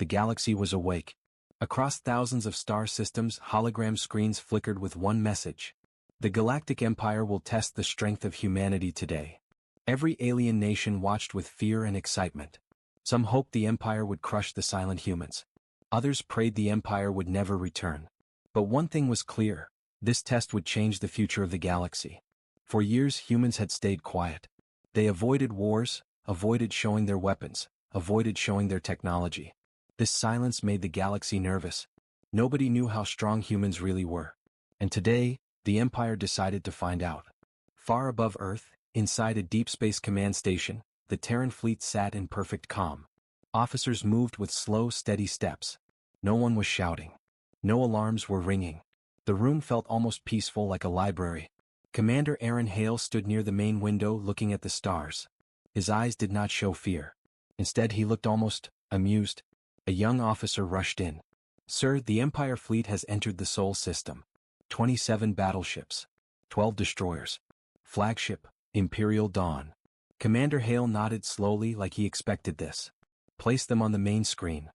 The galaxy was awake. Across thousands of star systems, hologram screens flickered with one message. The Galactic Empire will test the strength of humanity today. Every alien nation watched with fear and excitement. Some hoped the Empire would crush the silent humans. Others prayed the Empire would never return. But one thing was clear: this test would change the future of the galaxy. For years, humans had stayed quiet. They avoided wars, avoided showing their weapons, avoided showing their technology. This silence made the galaxy nervous. Nobody knew how strong humans really were. And today, the Empire decided to find out. Far above Earth, inside a deep space command station, the Terran fleet sat in perfect calm. Officers moved with slow, steady steps. No one was shouting. No alarms were ringing. The room felt almost peaceful, like a library. Commander Aaron Hale stood near the main window looking at the stars. His eyes did not show fear. Instead, he looked almost amused. A young officer rushed in. "Sir, the Empire fleet has entered the Sol system. 27 battleships. 12 destroyers. Flagship, Imperial Dawn." Commander Hale nodded slowly, like he expected this. "Place them on the main screen."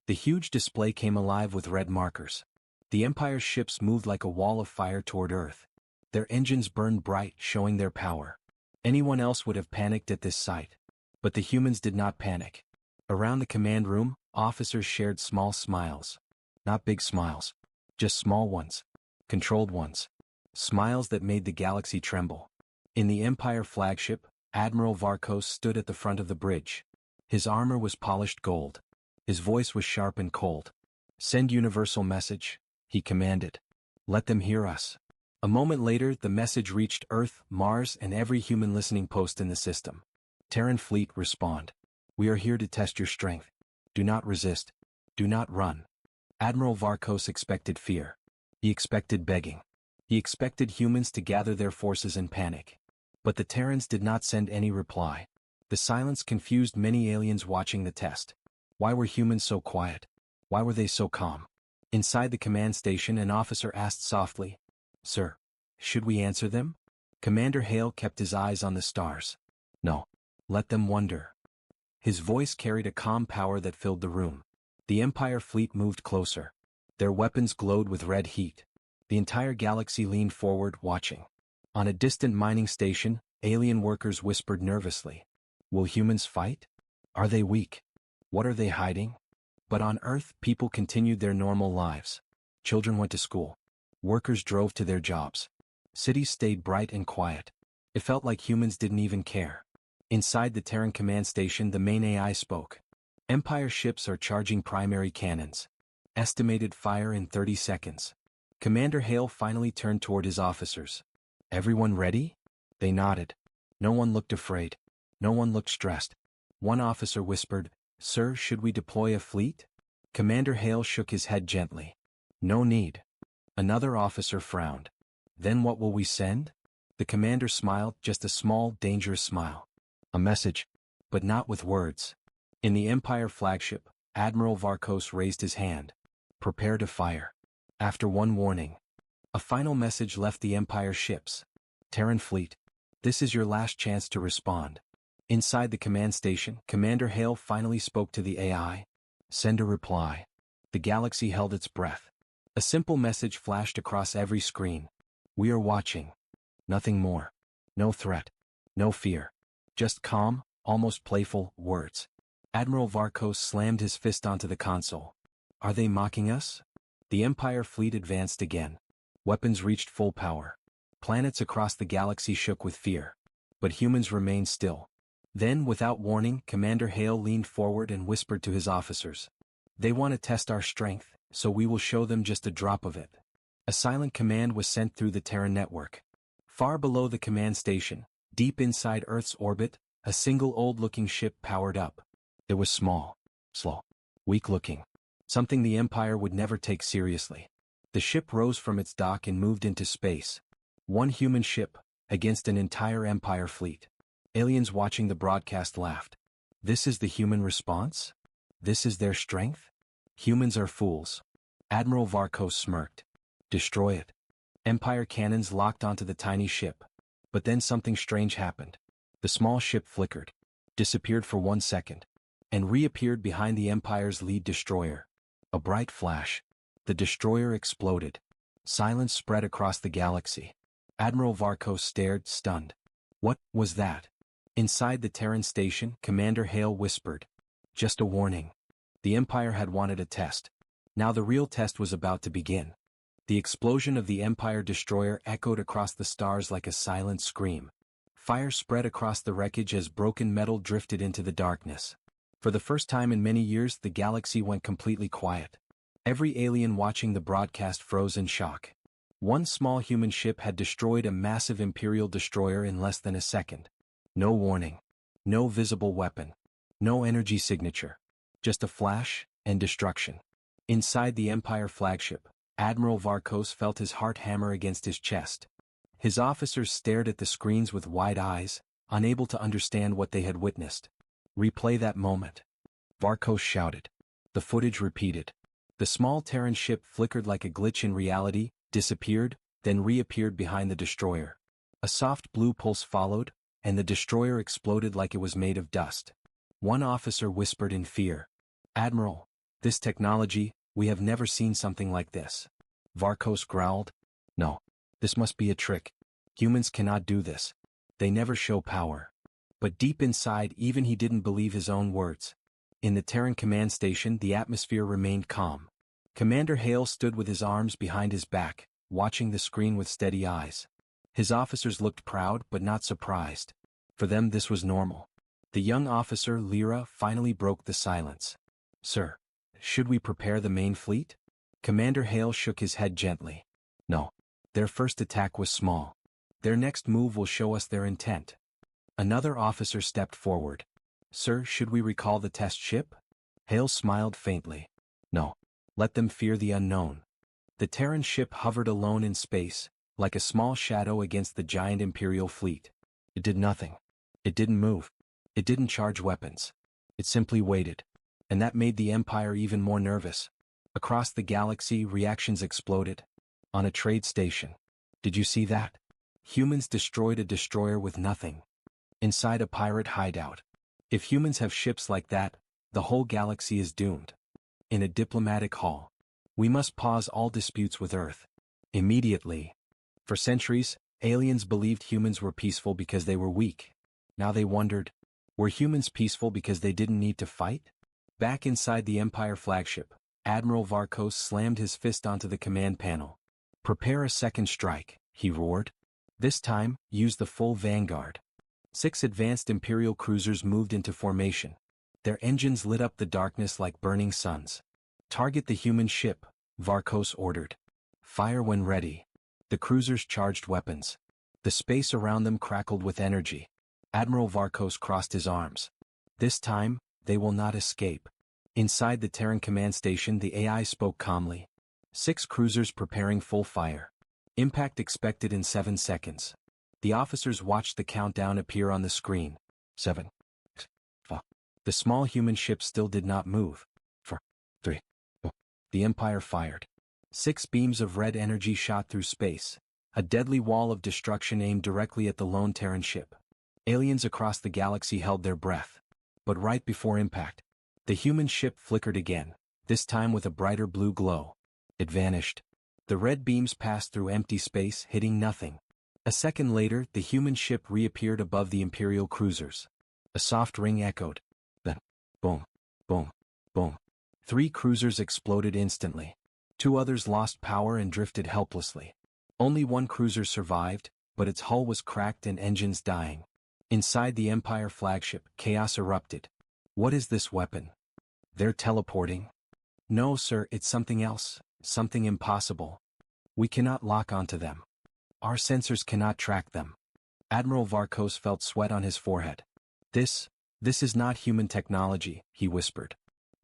The huge display came alive with red markers. The Empire's ships moved like a wall of fire toward Earth. Their engines burned bright, showing their power. Anyone else would have panicked at this sight. But the humans did not panic. Around the command room, officers shared small smiles. Not big smiles. Just small ones. Controlled ones. Smiles that made the galaxy tremble. In the Empire flagship, Admiral Varkos stood at the front of the bridge. His armor was polished gold. His voice was sharp and cold. "Send universal message," he commanded. "Let them hear us." A moment later, the message reached Earth, Mars, and every human listening post in the system. "Terran fleet, respond. We are here to test your strength. Do not resist. Do not run." Admiral Varkos expected fear. He expected begging. He expected humans to gather their forces and panic. But the Terrans did not send any reply. The silence confused many aliens watching the test. Why were humans so quiet? Why were they so calm? Inside the command station, an officer asked softly, "Sir, should we answer them?" Commander Hale kept his eyes on the stars. "No. Let them wonder." His voice carried a calm power that filled the room. The Empire fleet moved closer. Their weapons glowed with red heat. The entire galaxy leaned forward, watching. On a distant mining station, alien workers whispered nervously, "Will humans fight? Are they weak? What are they hiding?" But on Earth, people continued their normal lives. Children went to school. Workers drove to their jobs. Cities stayed bright and quiet. It felt like humans didn't even care. Inside the Terran command station, the main AI spoke. "Empire ships are charging primary cannons. Estimated fire in 30 seconds. Commander Hale finally turned toward his officers. "Everyone ready?" They nodded. No one looked afraid. No one looked stressed. One officer whispered, "Sir, should we deploy a fleet?" Commander Hale shook his head gently. "No need." Another officer frowned. "Then what will we send?" The commander smiled, just a small, dangerous smile. "A message, but not with words." In the Empire flagship, Admiral Varkos raised his hand. "Prepare to fire." After one warning, a final message left the Empire ships. "Terran fleet, this is your last chance to respond." Inside the command station, Commander Hale finally spoke to the AI. "Send a reply." The galaxy held its breath. A simple message flashed across every screen. "We are watching." Nothing more. No threat. No fear. Just calm, almost playful words. Admiral Varkos slammed his fist onto the console. "Are they mocking us?" The Empire fleet advanced again. Weapons reached full power. Planets across the galaxy shook with fear. But humans remained still. Then, without warning, Commander Hale leaned forward and whispered to his officers. "They want to test our strength, so we will show them just a drop of it." A silent command was sent through the Terran network. Far below the command station, deep inside Earth's orbit, a single old-looking ship powered up. It was small, slow, weak-looking, something the Empire would never take seriously. The ship rose from its dock and moved into space. One human ship, against an entire Empire fleet. Aliens watching the broadcast laughed. This is the human response? This is their strength? Humans are fools. Admiral Varkos smirked. Destroy it. Empire cannons locked onto the tiny ship. But then something strange happened. The small ship flickered. Disappeared for 1 second. and reappeared behind the Empire's lead destroyer. A bright flash. The destroyer exploded. Silence spread across the galaxy. Admiral Varkos stared, stunned. What was that? Inside the Terran station, Commander Hale whispered. Just a warning. The Empire had wanted a test. Now the real test was about to begin. The explosion of the Empire destroyer echoed across the stars like a silent scream. Fire spread across the wreckage as broken metal drifted into the darkness. For the first time in many years, the galaxy went completely quiet. Every alien watching the broadcast froze in shock. One small human ship had destroyed a massive Imperial destroyer in less than a second. No warning. No visible weapon. No energy signature. Just a flash, and destruction. Inside the Empire flagship, Admiral Varkos felt his heart hammer against his chest. His officers stared at the screens with wide eyes, unable to understand what they had witnessed. Replay that moment. Varkos shouted. The footage repeated. The small Terran ship flickered like a glitch in reality, disappeared, then reappeared behind the destroyer. A soft blue pulse followed, and the destroyer exploded like it was made of dust. One officer whispered in fear. Admiral, this technology, we have never seen something like this. Varkos growled. No. This must be a trick. Humans cannot do this. They never show power. But deep inside, even he didn't believe his own words. In the Terran command station, the atmosphere remained calm. Commander Hale stood with his arms behind his back, watching the screen with steady eyes. His officers looked proud but not surprised. For them this was normal. The young officer, Lyra, finally broke the silence. Sir, should we prepare the main fleet? Commander Hale shook his head gently. No. Their first attack was small. Their next move will show us their intent. Another officer stepped forward. Sir, should we recall the test ship? Hale smiled faintly. No. Let them fear the unknown. The Terran ship hovered alone in space, like a small shadow against the giant Imperial fleet. It did nothing. It didn't move. It didn't charge weapons. It simply waited. And that made the Empire even more nervous. Across the galaxy, reactions exploded. On a trade station. Did you see that? Humans destroyed a destroyer with nothing. Inside a pirate hideout. If humans have ships like that, the whole galaxy is doomed. In a diplomatic hall. We must pause all disputes with Earth. Immediately. For centuries, aliens believed humans were peaceful because they were weak. Now they wondered, were humans peaceful because they didn't need to fight? Back inside the Empire flagship, Admiral Varkos slammed his fist onto the command panel. Prepare a second strike, he roared. This time, use the full vanguard. 6 advanced Imperial cruisers moved into formation. Their engines lit up the darkness like burning suns. Target the human ship, Varkos ordered. Fire when ready. The cruisers charged weapons. The space around them crackled with energy. Admiral Varkos crossed his arms. This time, they will not escape. Inside the Terran command station, the AI spoke calmly. 6 cruisers preparing full fire. Impact expected in 7 seconds. The officers watched the countdown appear on the screen. 7. 5. The small human ship still did not move. 4. 3. 2. The Empire fired. 6 beams of red energy shot through space. A deadly wall of destruction aimed directly at the lone Terran ship. Aliens across the galaxy held their breath. But right before impact, the human ship flickered again, this time with a brighter blue glow. It vanished. The red beams passed through empty space, hitting nothing. A second later, the human ship reappeared above the Imperial cruisers. A soft ring echoed. Then, boom, boom, boom. 3 cruisers exploded instantly. 2 others lost power and drifted helplessly. Only 1 cruiser survived, but its hull was cracked and engines dying. Inside the Empire flagship, chaos erupted. What is this weapon? They're teleporting. No, sir, it's something else, something impossible. We cannot lock onto them. Our sensors cannot track them. Admiral Varkos felt sweat on his forehead. This is not human technology, he whispered.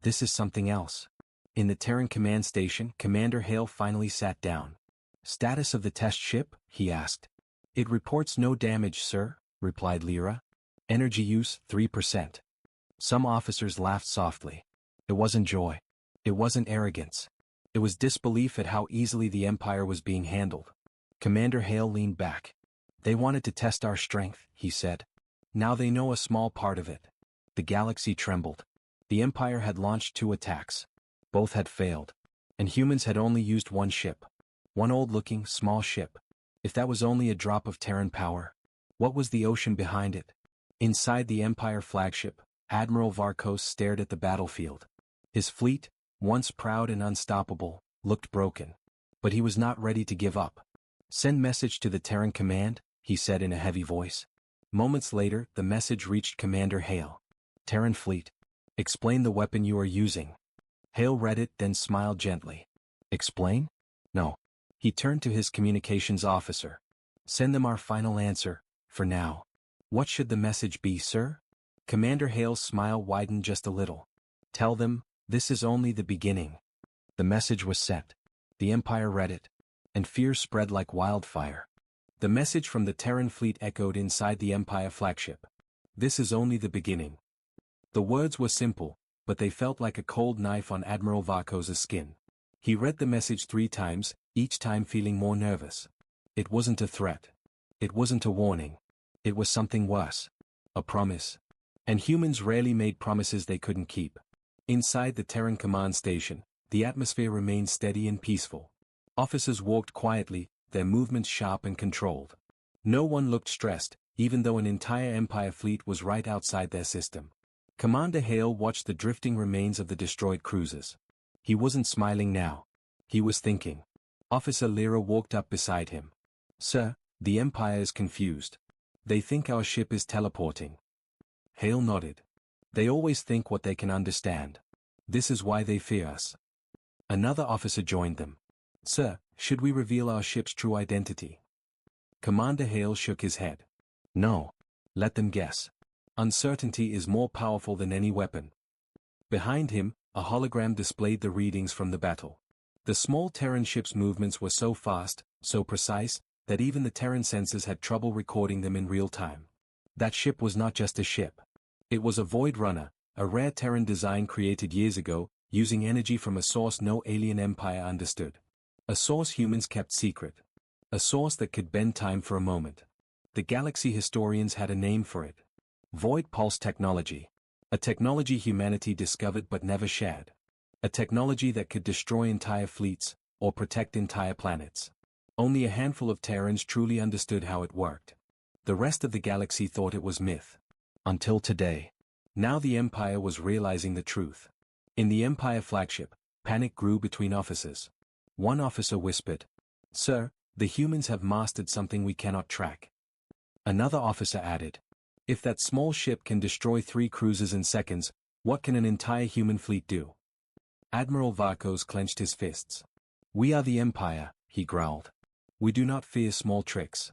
This is something else. In the Terran command station, Commander Hale finally sat down. Status of the test ship? He asked. It reports no damage, sir, replied Lyra. Energy use, 3%. Some officers laughed softly. It wasn't joy. It wasn't arrogance. It was disbelief at how easily the Empire was being handled. Commander Hale leaned back. They wanted to test our strength, he said. Now they know a small part of it. The galaxy trembled. The Empire had launched 2 attacks. Both had failed. And humans had only used one ship. One old-looking, small ship. If that was only a drop of Terran power, what was the ocean behind it? Inside the Empire flagship, Admiral Varkos stared at the battlefield. His fleet, once proud and unstoppable, looked broken. But he was not ready to give up. "Send message to the Terran command," he said in a heavy voice. Moments later, the message reached Commander Hale. "Terran fleet. Explain the weapon you are using." Hale read it, then smiled gently. "Explain? No." He turned to his communications officer. "Send them our final answer, for now." "What should the message be, sir?" Commander Hale's smile widened just a little. "Tell them, this is only the beginning." The message was sent. The Empire read it. And fear spread like wildfire. The message from the Terran fleet echoed inside the Empire flagship. "This is only the beginning." The words were simple, but they felt like a cold knife on Admiral Varkos' skin. He read the message 3 times, each time feeling more nervous. It wasn't a threat. It wasn't a warning. It was something worse. A promise. And humans rarely made promises they couldn't keep. Inside the Terran command station, the atmosphere remained steady and peaceful. Officers walked quietly, their movements sharp and controlled. No one looked stressed, even though an entire Empire fleet was right outside their system. Commander Hale watched the drifting remains of the destroyed cruisers. He wasn't smiling now. He was thinking. Officer Lyra walked up beside him. "Sir, the Empire is confused. They think our ship is teleporting." Hale nodded. "They always think what they can understand. This is why they fear us." Another officer joined them. "Sir, should we reveal our ship's true identity?" Commander Hale shook his head. "No. Let them guess. Uncertainty is more powerful than any weapon." Behind him, a hologram displayed the readings from the battle. The small Terran ship's movements were so fast, so precise, that even the Terran sensors had trouble recording them in real time. That ship was not just a ship. It was a Void Runner, a rare Terran design created years ago, using energy from a source no alien empire understood. A source humans kept secret. A source that could bend time for a moment. The galaxy historians had a name for it. Void Pulse Technology. A technology humanity discovered but never shared. A technology that could destroy entire fleets, or protect entire planets. Only a handful of Terrans truly understood how it worked. The rest of the galaxy thought it was myth. Until today. Now the Empire was realizing the truth. In the Empire flagship, panic grew between officers. One officer whispered, "Sir, the humans have mastered something we cannot track." Another officer added, "If that small ship can destroy 3 cruisers in seconds, what can an entire human fleet do?" Admiral Varkos clenched his fists. "We are the Empire," he growled. "We do not fear small tricks."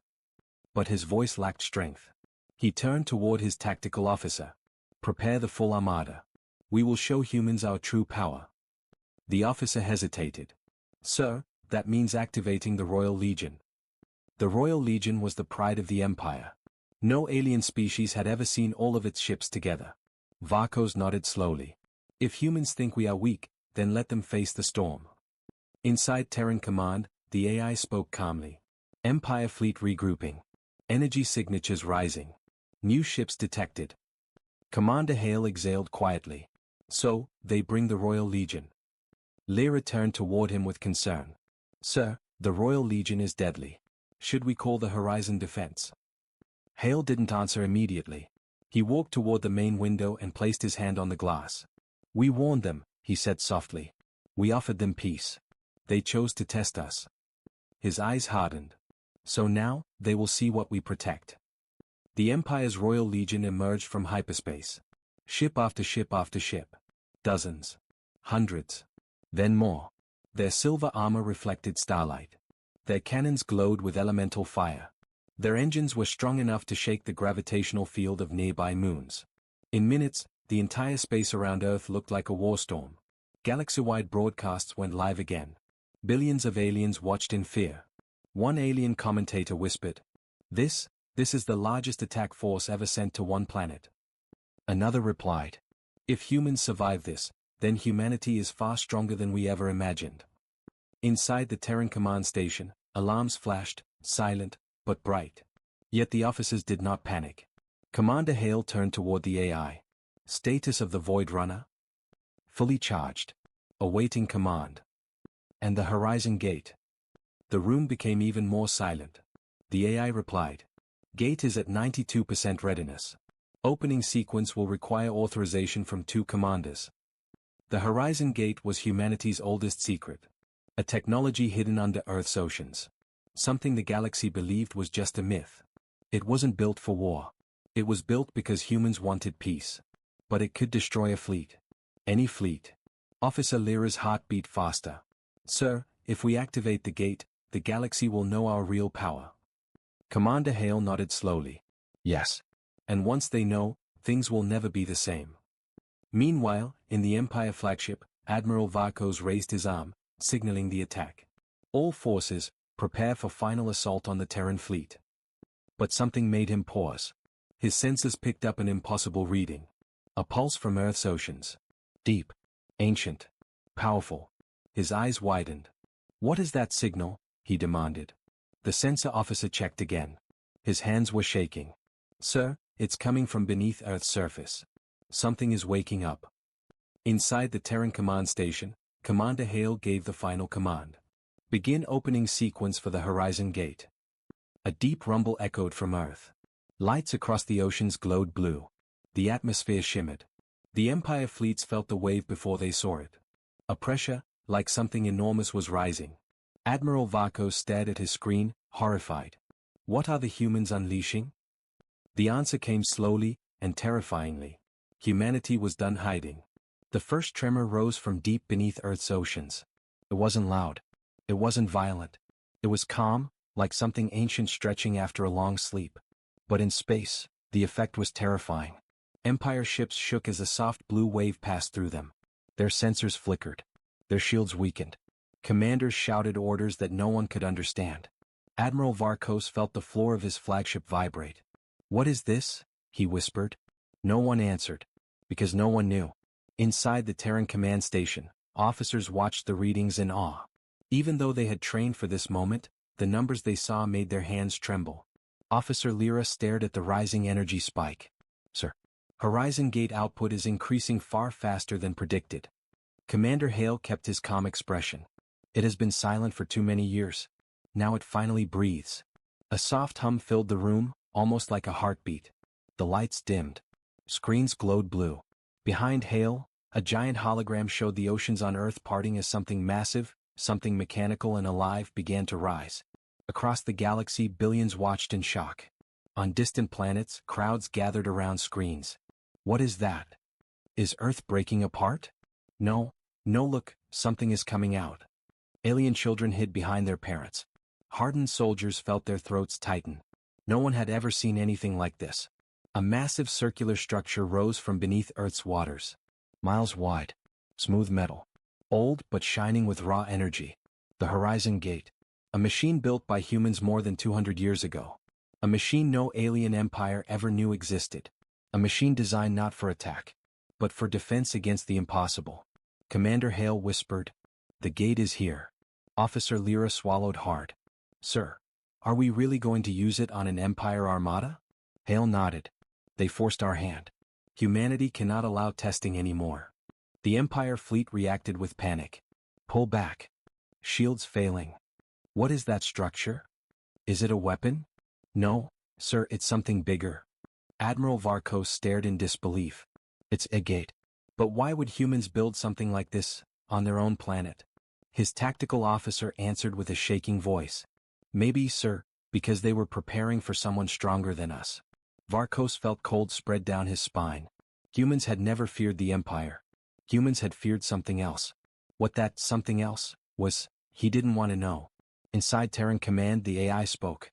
But his voice lacked strength. He turned toward his tactical officer. "Prepare the full armada. We will show humans our true power." The officer hesitated. "Sir, that means activating the Royal Legion." The Royal Legion was the pride of the Empire. No alien species had ever seen all of its ships together. Varkos nodded slowly. "If humans think we are weak, then let them face the storm." Inside Terran Command, the AI spoke calmly. "Empire fleet regrouping. Energy signatures rising. New ships detected." Commander Hale exhaled quietly. "So, they bring the Royal Legion." Lyra turned toward him with concern. "Sir, the Royal Legion is deadly. Should we call the Horizon Defense?" Hale didn't answer immediately. He walked toward the main window and placed his hand on the glass. "We warned them," he said softly. "We offered them peace. They chose to test us." His eyes hardened. "So now, they will see what we protect." The Empire's Royal Legion emerged from hyperspace. Ship after ship after ship. Dozens. Hundreds. Then more. Their silver armor reflected starlight. Their cannons glowed with elemental fire. Their engines were strong enough to shake the gravitational field of nearby moons. In minutes, the entire space around Earth looked like a war storm. Galaxy-wide broadcasts went live again. Billions of aliens watched in fear. One alien commentator whispered, This is the largest attack force ever sent to one planet." Another replied, "If humans survive this, then humanity is far stronger than we ever imagined." Inside the Terran command station, alarms flashed, silent, but bright. Yet the officers did not panic. Commander Hale turned toward the AI. "Status of the Void Runner?" fully charged, awaiting command. And the Horizon Gate. The room became even more silent. The AI replied. Gate is at 92% readiness. Opening sequence will require authorization from 2 commanders. The Horizon Gate was humanity's oldest secret. A technology hidden under Earth's oceans. Something the galaxy believed was just a myth. It wasn't built for war. It was built because humans wanted peace. But it could destroy a fleet. Any fleet. Officer Lyra's heart beat faster. Sir, if we activate the gate, the galaxy will know our real power. Commander Hale nodded slowly. Yes. And once they know, things will never be the same. Meanwhile, in the Empire flagship, Admiral Varkos raised his arm, signaling the attack. All forces, prepare for final assault on the Terran fleet. But something made him pause. His sensors picked up an impossible reading. A pulse from Earth's oceans. Deep. Ancient. Powerful. His eyes widened. What is that signal? He demanded. The sensor officer checked again. His hands were shaking. Sir, it's coming from beneath Earth's surface. Something is waking up. Inside the Terran command station, Commander Hale gave the final command. Begin opening sequence for the Horizon Gate. A deep rumble echoed from Earth. Lights across the oceans glowed blue. The atmosphere shimmered. The Empire fleets felt the wave before they saw it. A pressure, like something enormous, was rising. Admiral Varkos stared at his screen, horrified. What are the humans unleashing? The answer came slowly and terrifyingly. Humanity was done hiding. The first tremor rose from deep beneath Earth's oceans. It wasn't loud. It wasn't violent. It was calm, like something ancient stretching after a long sleep. But in space, the effect was terrifying. Empire ships shook as a soft blue wave passed through them. Their sensors flickered. Their shields weakened. Commanders shouted orders that no one could understand. Admiral Varkos felt the floor of his flagship vibrate. What is this? He whispered. No one answered. Because no one knew. Inside the Terran command station, officers watched the readings in awe. Even though they had trained for this moment, the numbers they saw made their hands tremble. Officer Lyra stared at the rising energy spike. Sir, Horizon Gate output is increasing far faster than predicted. Commander Hale kept his calm expression. It has been silent for too many years. Now it finally breathes. A soft hum filled the room, almost like a heartbeat. The lights dimmed. Screens glowed blue. Behind Hale, a giant hologram showed the oceans on Earth parting as something massive, something mechanical and alive began to rise. Across the galaxy, billions watched in shock. On distant planets, crowds gathered around screens. What is that? Is Earth breaking apart? No, look, something is coming out. Alien children hid behind their parents. Hardened soldiers felt their throats tighten. No one had ever seen anything like this. A massive circular structure rose from beneath Earth's waters. Miles wide. Smooth metal. Old but shining with raw energy. The Horizon Gate. A machine built by humans more than 200 years ago. A machine no alien empire ever knew existed. A machine designed not for attack, but for defense against the impossible. Commander Hale whispered, "The gate is here." Officer Lyra swallowed hard. "Sir, are we really going to use it on an Empire armada?" Hale nodded. "They forced our hand. Humanity cannot allow testing anymore." The Empire fleet reacted with panic. "Pull back. Shields failing." "What is that structure? Is it a weapon?" "No, sir, it's something bigger." Admiral Varkos stared in disbelief. "It's a gate. But why would humans build something like this, on their own planet?" His tactical officer answered with a shaking voice. "Maybe, sir, because they were preparing for someone stronger than us." Varkos felt cold spread down his spine. Humans had never feared the Empire. Humans had feared something else. What that something else was, he didn't want to know. Inside Terran Command, the AI spoke.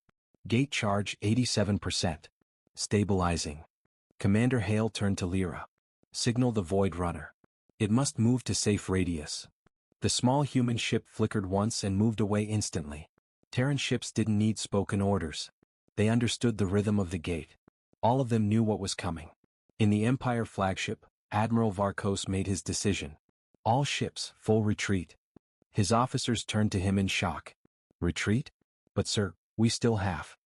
"Gate charge 87%. Stabilizing." Commander Hale turned to Lyra. "Signal the Void Runner. It must move to safe radius." The small human ship flickered once and moved away instantly. Terran ships didn't need spoken orders. They understood the rhythm of the gate. All of them knew what was coming. In the Empire flagship, Admiral Varkos made his decision. "All ships, full retreat." His officers turned to him in shock. "Retreat? But sir, we still have."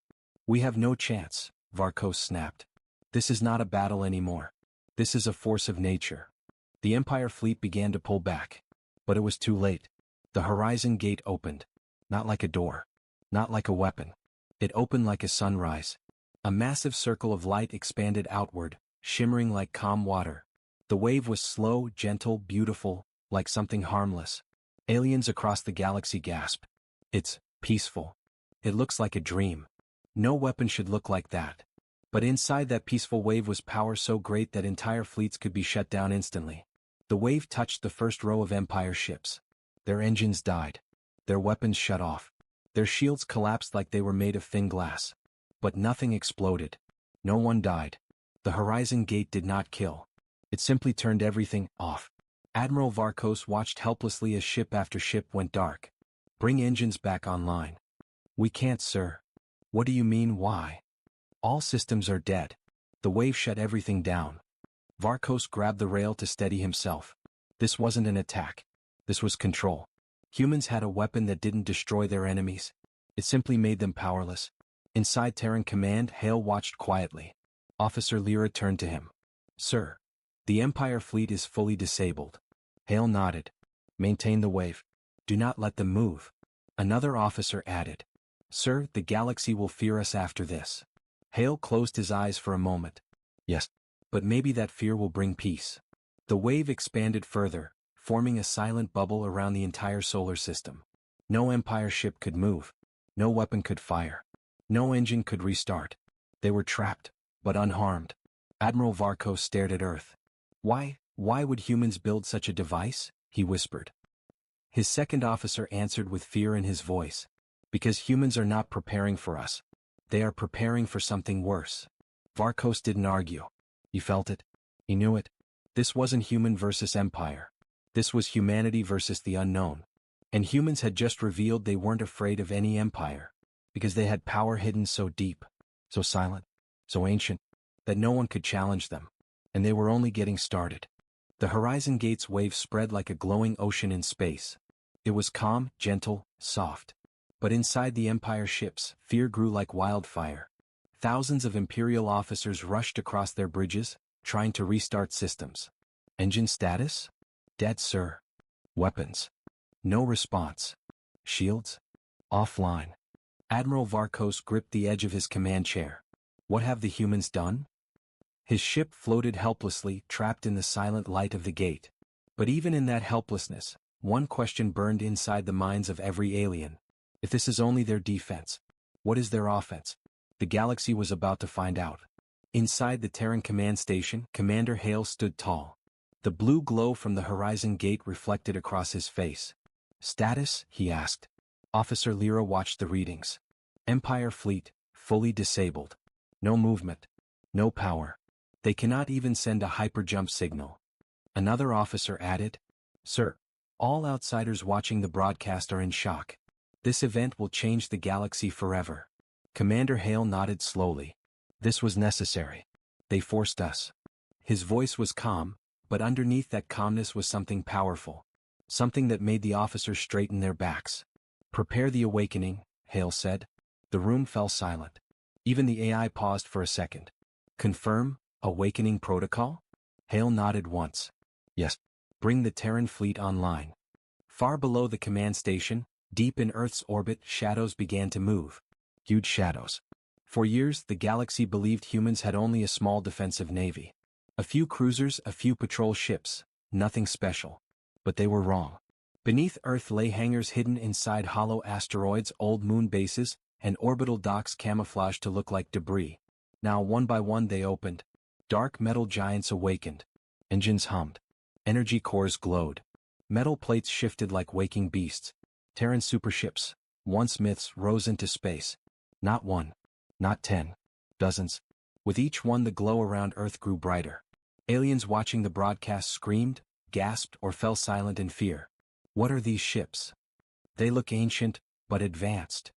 "We have no chance," Varkos snapped. "This is not a battle anymore. This is a force of nature." The Empire fleet began to pull back. But it was too late. The horizon gate opened. Not like a door. Not like a weapon. It opened like a sunrise. A massive circle of light expanded outward, shimmering like calm water. The wave was slow, gentle, beautiful, like something harmless. Aliens across the galaxy gasped. It's peaceful. It looks like a dream. No weapon should look like that. But inside that peaceful wave was power so great that entire fleets could be shut down instantly. The wave touched the first row of Empire ships. Their engines died. Their weapons shut off. Their shields collapsed like they were made of thin glass. But nothing exploded. No one died. The horizon gate did not kill. It simply turned everything off. Admiral Varkos watched helplessly as ship after ship went dark. Bring engines back online. We can't, sir. What do you mean, why? All systems are dead. The wave shut everything down. Varkos grabbed the rail to steady himself. This wasn't an attack. This was control. Humans had a weapon that didn't destroy their enemies. It simply made them powerless. Inside Terran command, Hale watched quietly. Officer Lyra turned to him. Sir, the Empire fleet is fully disabled. Hale nodded. Maintain the wave. Do not let them move. Another officer added. Sir, the galaxy will fear us after this. Hale closed his eyes for a moment. Yes, but maybe that fear will bring peace. The wave expanded further, forming a silent bubble around the entire solar system. No Empire ship could move. No weapon could fire. No engine could restart. They were trapped, but unharmed. Admiral Varkos stared at Earth. Why would humans build such a device? He whispered. His second officer answered with fear in his voice. Because humans are not preparing for us. They are preparing for something worse. Varkos didn't argue. He felt it. He knew it. This wasn't human versus Empire. This was humanity versus the unknown. And humans had just revealed they weren't afraid of any empire. Because they had power hidden so deep, so silent, so ancient, that no one could challenge them. And they were only getting started. The horizon gate's wave spread like a glowing ocean in space. It was calm, gentle, soft. But inside the Empire ships, fear grew like wildfire. Thousands of Imperial officers rushed across their bridges, trying to restart systems. Engine status? Dead, sir. Weapons? No response. Shields? Offline. Admiral Varkos gripped the edge of his command chair. What have the humans done? His ship floated helplessly, trapped in the silent light of the gate. But even in that helplessness, one question burned inside the minds of every alien. If this is only their defense, what is their offense? The galaxy was about to find out. Inside the Terran command station, Commander Hale stood tall. The blue glow from the horizon gate reflected across his face. Status? He asked. Officer Lyra watched the readings. Empire fleet, fully disabled. No movement. No power. They cannot even send a hyperjump signal. Another officer added, Sir, all outsiders watching the broadcast are in shock. This event will change the galaxy forever. Commander Hale nodded slowly. This was necessary. They forced us. His voice was calm, but underneath that calmness was something powerful. Something that made the officers straighten their backs. Prepare the awakening, Hale said. The room fell silent. Even the AI paused for a second. Confirm, awakening protocol? Hale nodded once. Yes. Bring the Terran fleet online. Far below the command station, deep in Earth's orbit, shadows began to move. Huge shadows. For years, the galaxy believed humans had only a small defensive navy. A few cruisers, a few patrol ships, nothing special. But they were wrong. Beneath Earth lay hangars hidden inside hollow asteroids, old moon bases, and orbital docks camouflaged to look like debris. Now one by one they opened. Dark metal giants awakened. Engines hummed. Energy cores glowed. Metal plates shifted like waking beasts. Terran superships, once myths, rose into space. Not one. Not 10. Dozens. With each one the glow around Earth grew brighter. Aliens watching the broadcast screamed, gasped, or fell silent in fear. What are these ships? They look ancient, but advanced.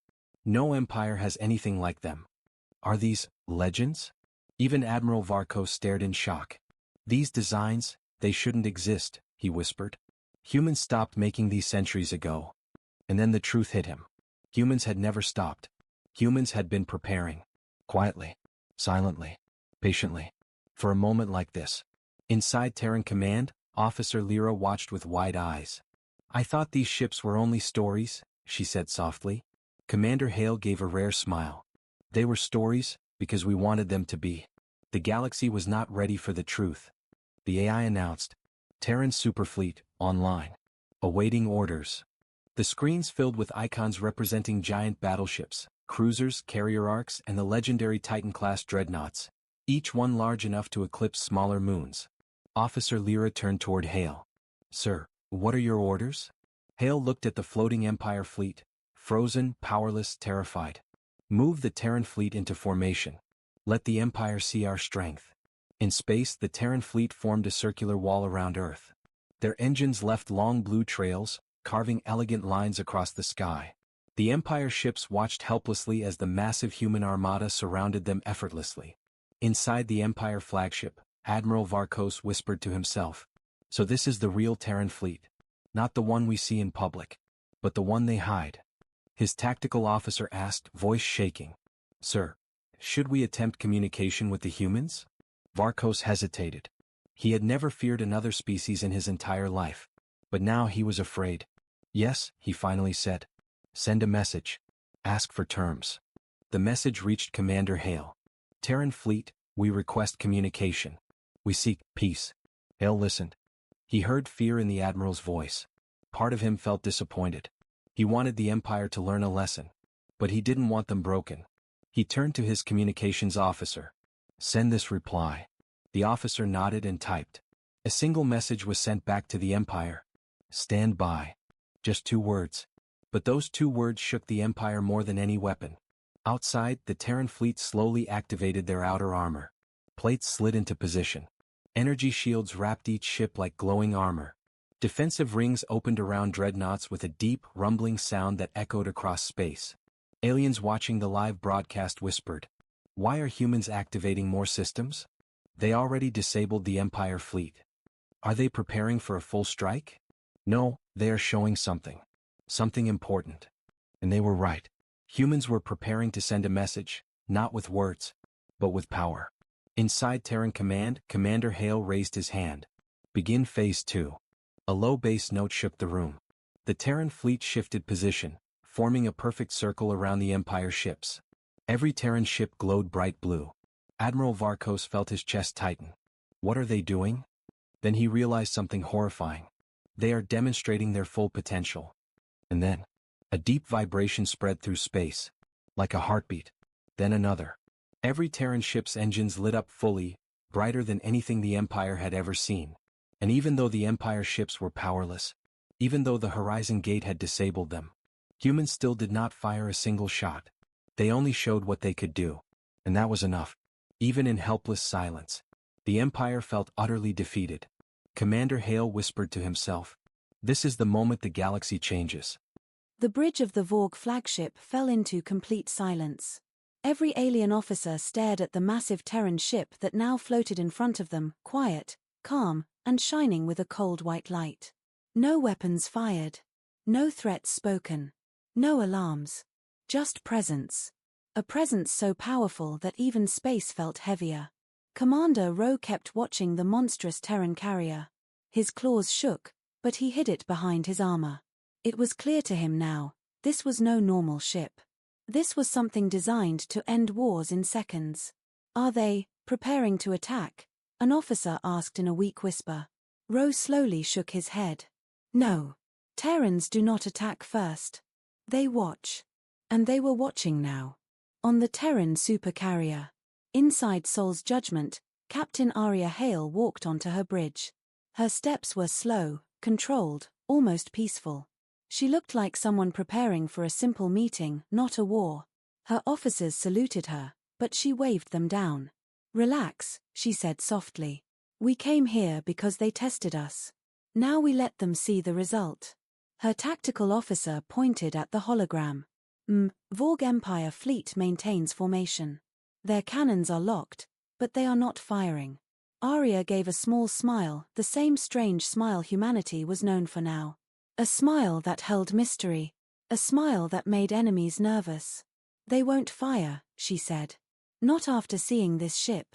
No empire has anything like them. Are these legends? Even Admiral Varkos stared in shock. These designs, they shouldn't exist, he whispered. Humans stopped making these centuries ago. And then the truth hit him. Humans had never stopped. Humans had been preparing. Quietly. Silently. Patiently. For a moment like this. Inside Terran command, Officer Lyra watched with wide eyes. I thought these ships were only stories, she said softly. Commander Hale gave a rare smile. They were stories, because we wanted them to be. The galaxy was not ready for the truth. The AI announced, Terran Superfleet, online. Awaiting orders. The screens filled with icons representing giant battleships, cruisers, carrier arcs, and the legendary Titan-class dreadnoughts, each one large enough to eclipse smaller moons. Officer Lyra turned toward Hale. Sir, what are your orders? Hale looked at the floating Empire fleet, frozen, powerless, terrified. Move the Terran fleet into formation. Let the Empire see our strength. In space, the Terran fleet formed a circular wall around Earth. Their engines left long blue trails, carving elegant lines across the sky. The Empire ships watched helplessly as the massive human armada surrounded them effortlessly. Inside the Empire flagship, Admiral Varkos whispered to himself, so this is the real Terran fleet. Not the one we see in public, but the one they hide. His tactical officer asked, voice shaking. Sir, should we attempt communication with the humans? Varkos hesitated. He had never feared another species in his entire life. But now he was afraid. Yes, he finally said. Send a message. Ask for terms. The message reached Commander Hale. Terran fleet, we request communication. We seek peace. Hale listened. He heard fear in the Admiral's voice. Part of him felt disappointed. He wanted the Empire to learn a lesson. But he didn't want them broken. He turned to his communications officer. Send this reply. The officer nodded and typed. A single message was sent back to the Empire. Stand by. Just 2 words. But those 2 words shook the Empire more than any weapon. Outside, the Terran fleet slowly activated their outer armor. Plates slid into position. Energy shields wrapped each ship like glowing armor. Defensive rings opened around dreadnoughts with a deep, rumbling sound that echoed across space. Aliens watching the live broadcast whispered, why are humans activating more systems? They already disabled the Empire fleet. Are they preparing for a full strike? No, they are showing something. Something important. And they were right. Humans were preparing to send a message, not with words, but with power. Inside Terran Command, Commander Hale raised his hand. Begin Phase 2. A low bass note shook the room. The Terran fleet shifted position, forming a perfect circle around the Empire ships. Every Terran ship glowed bright blue. Admiral Varkos felt his chest tighten. What are they doing? Then he realized something horrifying. They are demonstrating their full potential. And then, a deep vibration spread through space, like a heartbeat. Then another. Every Terran ship's engines lit up fully, brighter than anything the Empire had ever seen. And even though the Empire ships were powerless, even though the Horizon Gate had disabled them, humans still did not fire a single shot. They only showed what they could do. And that was enough. Even in helpless silence, the Empire felt utterly defeated. Commander Hale whispered to himself, this is the moment the galaxy changes. The bridge of the Vorg flagship fell into complete silence. Every alien officer stared at the massive Terran ship that now floated in front of them, quiet, calm, and shining with a cold white light. No weapons fired. No threats spoken. No alarms. Just presence. A presence so powerful that even space felt heavier. Commander Rowe kept watching the monstrous Terran carrier. His claws shook, but he hid it behind his armor. It was clear to him now, this was no normal ship. This was something designed to end wars in seconds. Are they preparing to attack? An officer asked in a weak whisper. Rowe slowly shook his head. No. Terrans do not attack first. They watch. And they were watching now. On the Terran supercarrier. Inside Sol's Judgment, Captain Aria Hale walked onto her bridge. Her steps were slow, controlled, almost peaceful. She looked like someone preparing for a simple meeting, not a war. Her officers saluted her, but she waved them down. Relax, she said softly. We came here because they tested us. Now we let them see the result. Her tactical officer pointed at the hologram. Vorg Empire fleet maintains formation. Their cannons are locked, but they are not firing. Arya gave a small smile, the same strange smile humanity was known for now. A smile that held mystery. A smile that made enemies nervous. They won't fire, she said. Not after seeing this ship.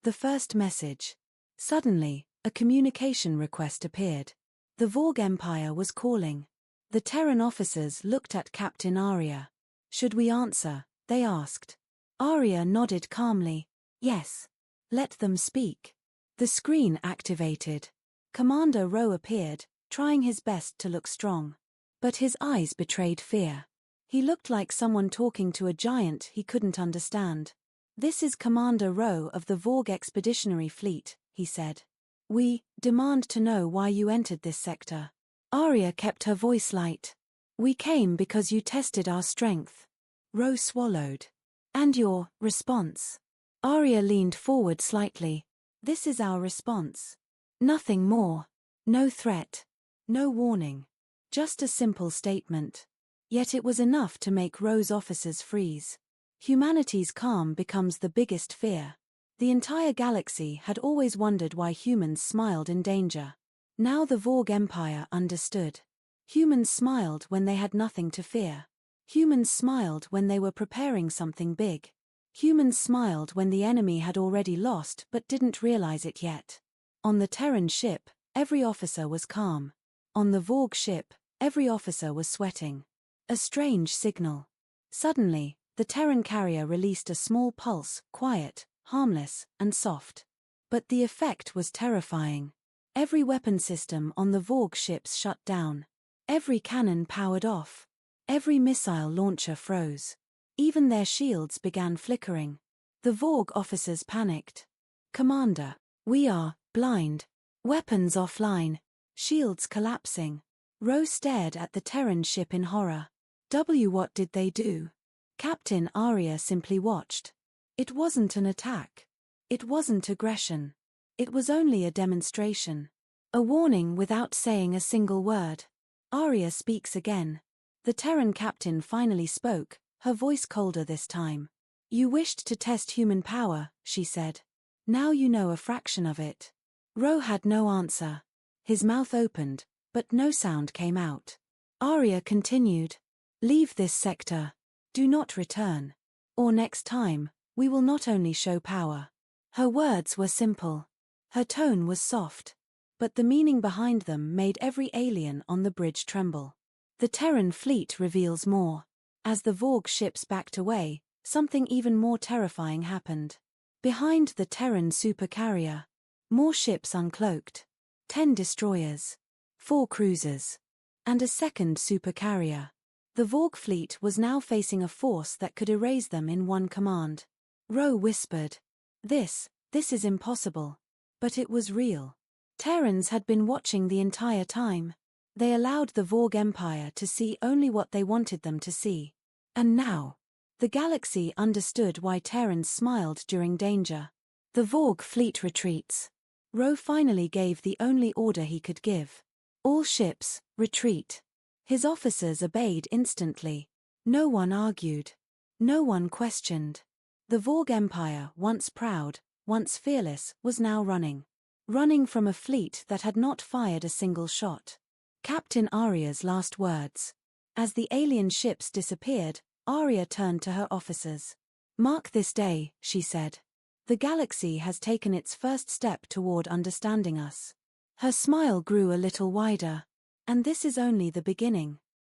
The first message. Suddenly, A communication request appeared. The Vorg Empire was calling. The Terran officers looked at Captain Arya. Should we answer? They asked. Arya nodded calmly. Yes. Let them speak. The screen activated. Commander Ro appeared, trying his best to look strong. But his eyes betrayed fear. He looked like someone talking to a giant he couldn't understand. This is Commander Ro of the Vorg Expeditionary Fleet, he said. We demand to know why you entered this sector. Arya kept her voice light. We came because you tested our strength. Ro swallowed. And your response? Arya leaned forward slightly. This is our response. Nothing more. No threat. No warning. Just a simple statement. Yet it was enough to make Ro's officers freeze. Humanity's calm becomes the biggest fear. The entire galaxy had always wondered why humans smiled in danger. Now the Vorg Empire understood. Humans smiled when they had nothing to fear. Humans smiled when they were preparing something big. Humans smiled when the enemy had already lost but didn't realize it yet. On the Terran ship, every officer was calm. On the Vorg ship, every officer was sweating. A strange signal. Suddenly, the Terran carrier released a small pulse, quiet, harmless, and soft. But the effect was terrifying. Every weapon system on the Vorg ships shut down. Every cannon powered off. Every missile launcher froze. Even their shields began flickering. The Vorg officers panicked. Commander, we are blind. Weapons offline. Shields collapsing. Ro stared at the Terran ship in horror. What did they do? Captain Arya simply watched. It wasn't an attack. It wasn't aggression. It was only a demonstration. A warning without saying a single word. Arya speaks again. The Terran captain finally spoke, her voice colder this time. You wished to test human power, she said. Now you know a fraction of it. Ro had no answer. His mouth opened, but no sound came out. Arya continued. Leave this sector. Do not return. Or next time, we will not only show power. Her words were simple. Her tone was soft. But the meaning behind them made every alien on the bridge tremble. The Terran fleet reveals more. As the Vorg ships backed away, something even more terrifying happened. Behind the Terran supercarrier, more ships uncloaked. 10 destroyers. 4 cruisers. And a second supercarrier. The Vorg fleet was now facing a force that could erase them in one command. Ro whispered. This is impossible. But it was real. Terrans had been watching the entire time. They allowed the Vorg Empire to see only what they wanted them to see. And now, the galaxy understood why Terrans smiled during danger. The Vorg fleet retreats. Ro finally gave the only order he could give. All ships, retreat. His officers obeyed instantly. No one argued. No one questioned. The Vorg Empire, once proud, once fearless, was now running. Running from a fleet that had not fired a single shot. Captain Arya's last words. As the alien ships disappeared, Arya turned to her officers. Mark this day, she said. The galaxy has taken its first step toward understanding us. Her smile grew a little wider. And this is only the beginning.